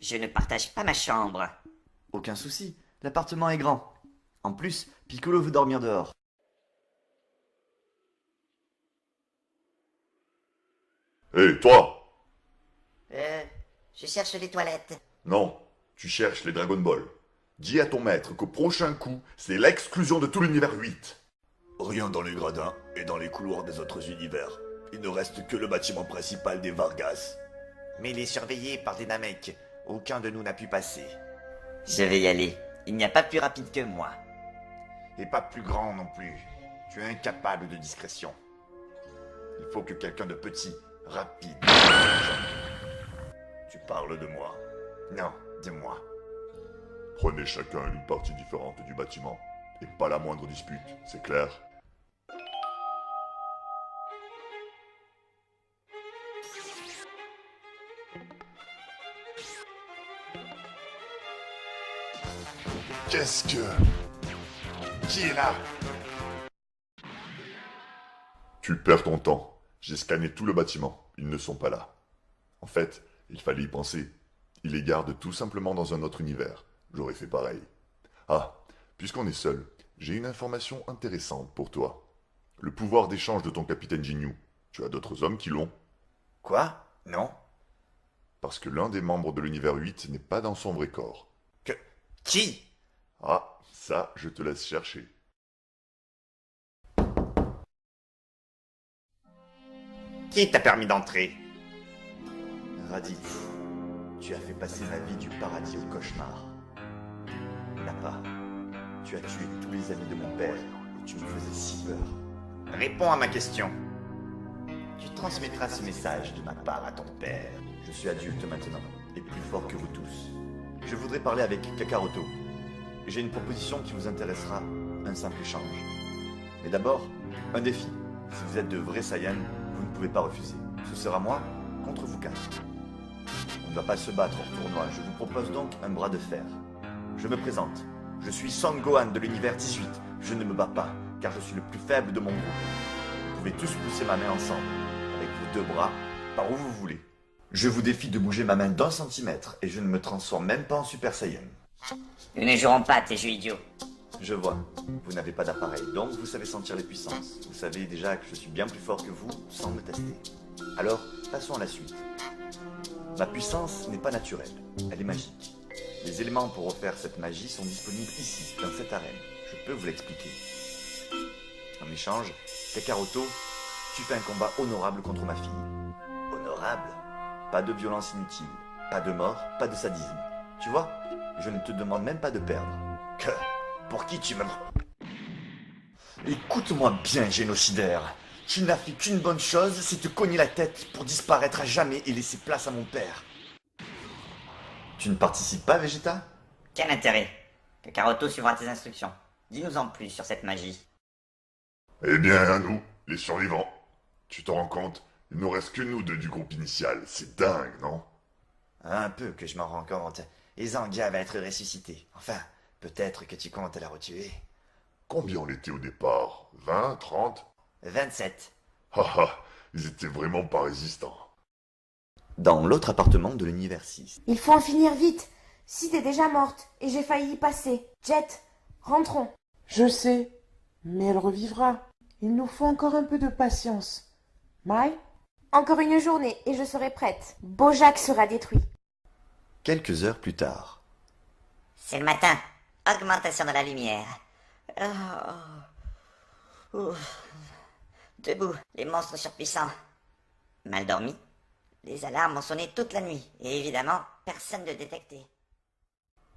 Je ne partage pas ma chambre. Aucun souci, l'appartement est grand. En plus, Piccolo veut dormir dehors. Hé, toi! Je cherche les toilettes. Non, tu cherches les Dragon Ball. Dis à ton maître qu'au prochain coup, c'est l'exclusion de tout l'univers 8. Rien dans les gradins et dans les couloirs des autres univers. Il ne reste que le bâtiment principal des Vargas. Mais il est surveillé par des Namek. Aucun de nous n'a pu passer. Je vais y aller. Il n'y a pas plus rapide que moi. Et pas plus grand non plus. Tu es incapable de discrétion. Il faut que quelqu'un de petit, rapide... Tu parles de moi. Non, de moi. Prenez chacun une partie différente du bâtiment. Et pas la moindre dispute, c'est clair? Qu'est-ce que... Qui est là? Tu perds ton temps. J'ai scanné tout le bâtiment. Ils ne sont pas là. En fait, il fallait y penser. Ils les gardent tout simplement dans un autre univers. J'aurais fait pareil. Ah, puisqu'on est seul, j'ai une information intéressante pour toi. Le pouvoir d'échange de ton capitaine Jinyu. Tu as d'autres hommes qui l'ont. Quoi? Non? Parce que l'un des membres de l'univers 8 n'est pas dans son vrai corps. Que... Qui? Ah, ça, je te laisse chercher. Qui t'a permis d'entrer? Raditz, tu as fait passer ma vie du paradis au cauchemar. Nappa, tu as tué tous les amis de mon père et tu me faisais si peur. Réponds à ma question. Tu transmettras ce message de ma part à ton père. Je suis adulte maintenant et plus fort que vous tous. Je voudrais parler avec Kakaroto. J'ai une proposition qui vous intéressera, un simple échange. Mais d'abord, un défi. Si vous êtes de vrais Saiyans, vous ne pouvez pas refuser. Ce sera moi contre vous quatre. On ne va pas se battre hors tournoi, je vous propose donc un bras de fer. Je me présente. Je suis Son Gohan de l'univers 18. Je ne me bats pas, car je suis le plus faible de mon groupe. Vous pouvez tous pousser ma main ensemble, avec vos deux bras, par où vous voulez. Je vous défie de bouger ma main d'un centimètre, et je ne me transforme même pas en Super Saiyan. Nous ne jouerons pas à tes jeux idiots. Je vois, vous n'avez pas d'appareil, donc vous savez sentir les puissances. Vous savez déjà que je suis bien plus fort que vous, sans me tester. Alors, passons à la suite. Ma puissance n'est pas naturelle, elle est magique. Les éléments pour refaire cette magie sont disponibles ici, dans cette arène. Je peux vous l'expliquer. En échange, Kakaroto, tu fais un combat honorable contre ma fille. Honorable? Pas de violence inutile, pas de mort, pas de sadisme. Tu vois, je ne te demande même pas de perdre. Que... Pour qui tu me... Écoute-moi bien, génocidaire. Tu n'as fait qu'une bonne chose, c'est te cogner la tête pour disparaître à jamais et laisser place à mon père. Tu ne participes pas, Vegeta? Quel intérêt? Kakaroto suivra tes instructions. Dis-nous en plus sur cette magie. Eh bien, à nous, les survivants. Tu te rends compte? Il ne nous reste que nous deux du groupe initial. C'est dingue, non? Un peu que je m'en rends compte. Et Zangia va être ressuscité. Enfin, peut-être que tu comptes la retuer. Combien on était au départ? 20, 30? 27. Haha, ils étaient vraiment pas résistants. Dans l'autre appartement de l'univers 6. Il faut en finir vite. Sid est déjà morte et j'ai failli y passer. Jet, rentrons. Je sais, mais elle revivra. Il nous faut encore un peu de patience. Mai? Encore une journée et je serai prête. Bojack sera détruit. Quelques heures plus tard. C'est le matin. Augmentation de la lumière. Debout, les monstres surpuissants. Mal dormi? Les alarmes ont sonné toute la nuit, et évidemment, personne ne détecté.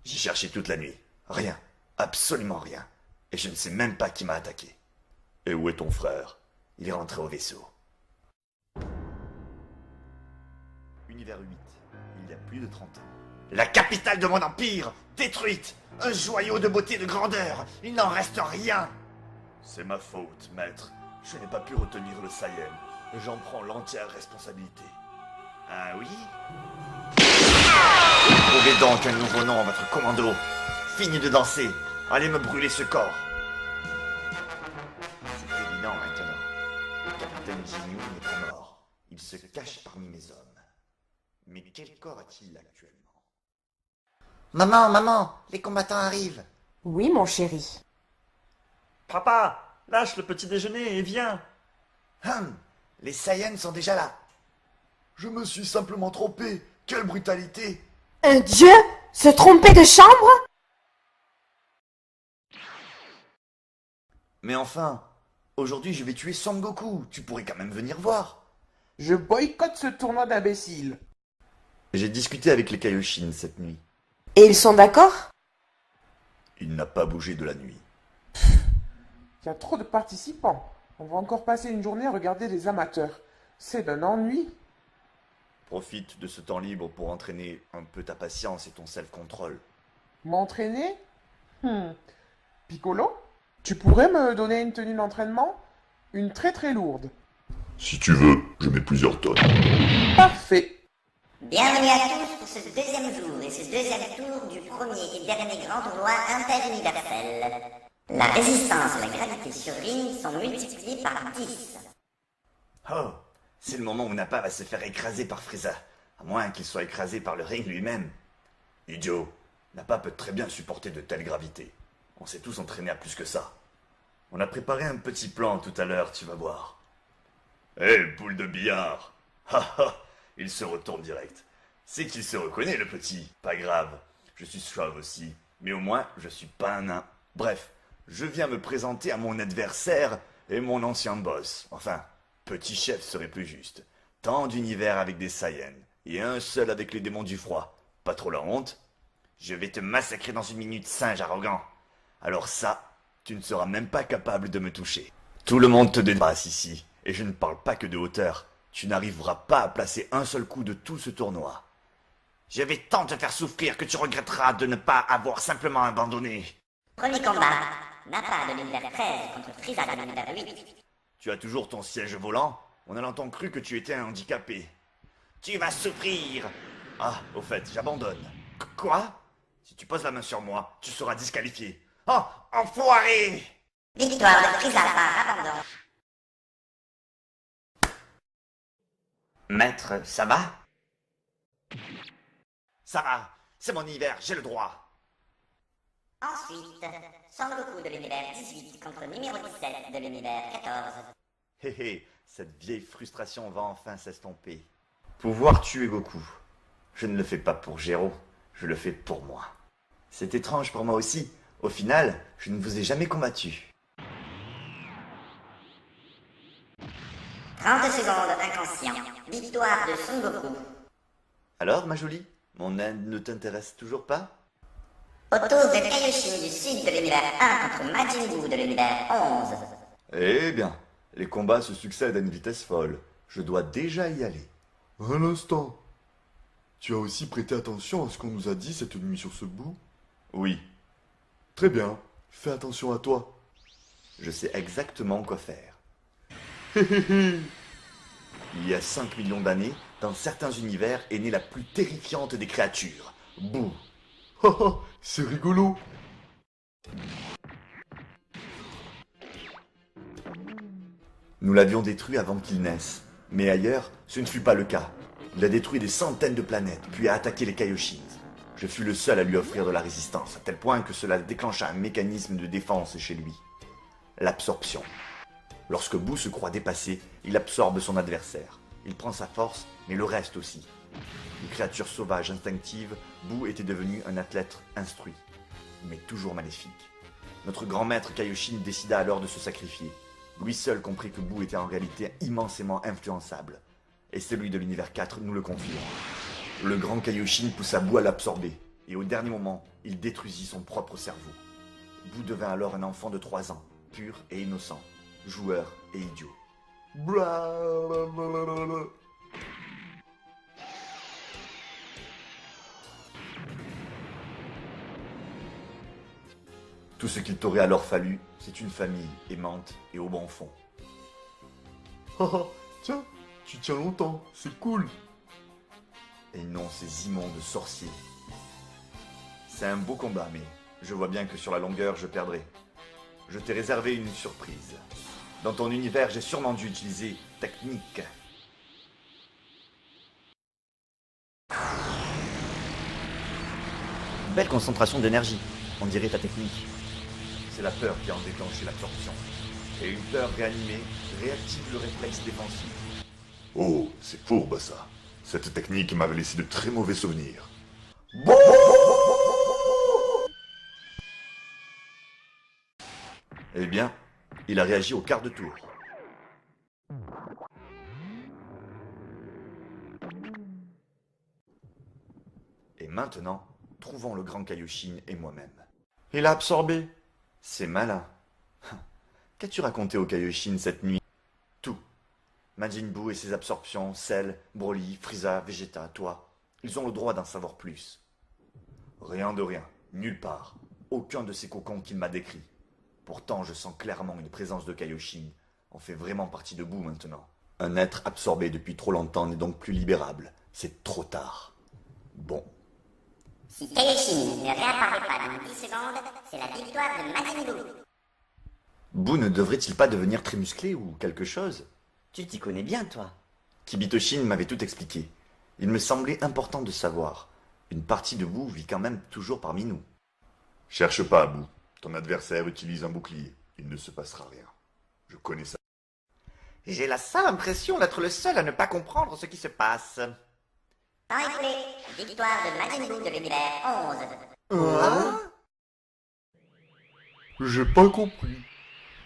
J'ai cherché toute la nuit. Rien. Absolument rien. Et je ne sais même pas qui m'a attaqué. Et où est ton frère? Il est rentré au vaisseau. Univers 8. Il y a plus de 30 ans. La capitale de mon empire, détruite. Un joyau de beauté et de grandeur. Il n'en reste rien. C'est ma faute, maître. Je n'ai pas pu retenir le Saiyan. J'en prends l'entière responsabilité. Ah oui? Trouvez donc un nouveau nom à votre commando. Fini de danser. Allez me brûler ce corps. C'est évident maintenant. Le capitaine Jinyu n'est pas mort. Il se cache parmi mes hommes. Mais quel corps a-t-il actuellement? Maman, maman, les combattants arrivent. Oui, mon chéri. Papa, lâche le petit déjeuner et viens. Les Saiyans sont déjà là. Je me suis simplement trompé. Quelle brutalité! Un dieu se tromper de chambre? Mais enfin, aujourd'hui je vais tuer Son Goku. Tu pourrais quand même venir voir. Je boycotte ce tournoi d'imbéciles. J'ai discuté avec les Kaioshin cette nuit. Et ils sont d'accord? Il n'a pas bougé de la nuit. Il y a trop de participants. On va encore passer une journée à regarder les amateurs. C'est d'un ennui. Profite de ce temps libre pour entraîner un peu ta patience et ton self-control. M'entraîner? Piccolo? Tu pourrais me donner une tenue d'entraînement? Une très très lourde. Si tu veux, je mets plusieurs tonnes. Parfait. Bienvenue à tous pour ce deuxième jour et ce deuxième tour du premier et dernier grand tournoi interuniversel. La résistance et la gravité sur ring sont multipliées par 10. Oh, c'est le moment où Nappa va se faire écraser par Frieza. À moins qu'il soit écrasé par le ring lui-même. Idiot, Nappa peut très bien supporter de telles gravités. On s'est tous entraînés à plus que ça. On a préparé un petit plan tout à l'heure, tu vas voir. Hé, boule de billard. Ha ha, il se retourne direct. C'est qu'il se reconnaît, le petit. Pas grave, je suis chauve aussi. Mais au moins, je suis pas un nain. Bref, je viens me présenter à mon adversaire et mon ancien boss. Enfin, petit chef serait plus juste. Tant d'univers avec des Saiyans et un seul avec les démons du froid. Pas trop la honte? Je vais te massacrer dans une minute, singe arrogant. Alors ça, tu ne seras même pas capable de me toucher. Tout le monde te dépasse ici, et je ne parle pas que de hauteur. Tu n'arriveras pas à placer un seul coup de tout ce tournoi. Je vais tant te faire souffrir que tu regretteras de ne pas avoir simplement abandonné. Premier combat, Nappa de l'univers 13 contre Frieza de l'univers 8. Tu as toujours ton siège volant? On a longtemps cru que tu étais un handicapé. Tu vas souffrir. Ah, au fait, j'abandonne. Quoi? Si tu poses la main sur moi, tu seras disqualifié. Oh, enfoiré! Victoire de Frieza par abandon. Maître, ça va? Ça va, c'est mon hiver, j'ai le droit. Ensuite, Son Goku de l'univers 18 contre numéro 17 de l'univers 14. Hé hé, cette vieille frustration va enfin s'estomper. Pouvoir tuer Goku. Je ne le fais pas pour Gero, je le fais pour moi. C'est étrange pour moi aussi. Au final, je ne vous ai jamais combattu. 30 secondes inconscient. Victoire de Son Goku. Alors, ma jolie, mon aide ne t'intéresse toujours pas? Au tour de Kaioshin du sud de l'univers 1 contre Majin Buu de l'univers 11. Eh bien, les combats se succèdent à une vitesse folle. Je dois déjà y aller. Un instant. Tu as aussi prêté attention à ce qu'on nous a dit cette nuit sur ce bout? Oui, Très bien. Fais attention à toi. je sais exactement quoi faire. Il y a 5 millions d'années, dans certains univers est née la plus terrifiante des créatures. Bouh. Haha, c'est rigolo. Nous l'avions détruit avant qu'il naisse. Mais ailleurs, ce ne fut pas le cas. Il a détruit des centaines de planètes, puis a attaqué les Kaioshin. Je fus le seul à lui offrir de la résistance, à tel point que cela déclencha un mécanisme de défense chez lui. L'absorption. Lorsque Boo se croit dépassé, il absorbe son adversaire. Il prend sa force, mais le reste aussi. Une créature sauvage instinctive, Boo était devenu un athlète instruit, mais toujours maléfique. Notre grand maître Kaioshin décida alors de se sacrifier. Lui seul comprit que Boo était en réalité immensément influençable. Et celui de l'univers 4 nous le confirme. Le grand Kaioshin poussa Boo à l'absorber, et au dernier moment, il détruisit son propre cerveau. Boo devint alors un enfant de 3 ans, pur et innocent, joueur et idiot. Blablabla. Tout ce qu'il t'aurait alors fallu, c'est une famille aimante et au bon fond. Haha, tiens, tu tiens longtemps, c'est cool. Et non ces immondes sorciers. C'est un beau combat, mais je vois bien que sur la longueur, je perdrai. Je t'ai réservé une surprise. Dans ton univers, j'ai sûrement dû utiliser technique. Belle concentration d'énergie, on dirait ta technique. C'est la peur qui a déclenché l'absorption. Et une peur réanimée réactive le réflexe défensif. Oh, c'est fourbe ça. Cette technique m'avait laissé de très mauvais souvenirs. Eh bien, il a réagi au quart de tour. Et maintenant, trouvons le grand Kaioshin et moi-même. Il a absorbé. C'est malin. Qu'as-tu raconté au Kaioshin cette nuit? Tout. Majin Buu et ses absorptions, Cell, Broly, Frieza, Vegeta, toi. Ils ont le droit d'en savoir plus. Rien de rien, nulle part. Aucun de ces cocons qu'il m'a décrits. Pourtant, je sens clairement une présence de Kaioshin. On fait vraiment partie de Buu maintenant. Un être absorbé depuis trop longtemps n'est donc plus libérable. C'est trop tard. Bon. Si Kaioshin ne réapparaît pas dans 10 secondes, c'est la victoire de Majin Buu. Buu ne devrait-il pas devenir très musclé ou quelque chose? Tu t'y connais bien, toi. Kibitoshin m'avait tout expliqué. Il me semblait important de savoir. Une partie de Buu vit quand même toujours parmi nous. Cherche pas, Bou. Ton adversaire utilise un bouclier. Il ne se passera rien. Je connais ça. J'ai la sale impression d'être le seul à ne pas comprendre ce qui se passe. Temps écoulé, victoire de Majin Buu de l'univers 11. J'ai pas compris.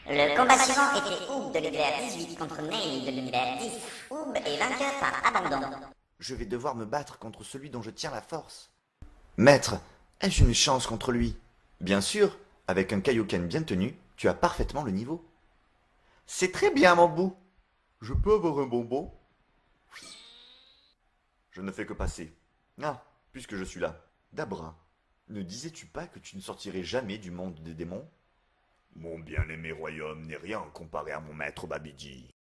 Le combat suivant était Oob de l'univers 18 contre Nail de l'univers 10. Oob est vainqueur par abandon. Je vais devoir me battre contre celui dont je tiens la force. Maître, ai-je une chance contre lui? Bien sûr, avec un Kaioken bien tenu, tu as parfaitement le niveau. C'est très bien, mon Bou. Je peux avoir un bonbon? Je ne fais que passer. Ah, puisque je suis là. Dabra, ne disais-tu pas que tu ne sortirais jamais du monde des démons? Mon bien-aimé royaume n'est rien comparé à mon maître Babidi.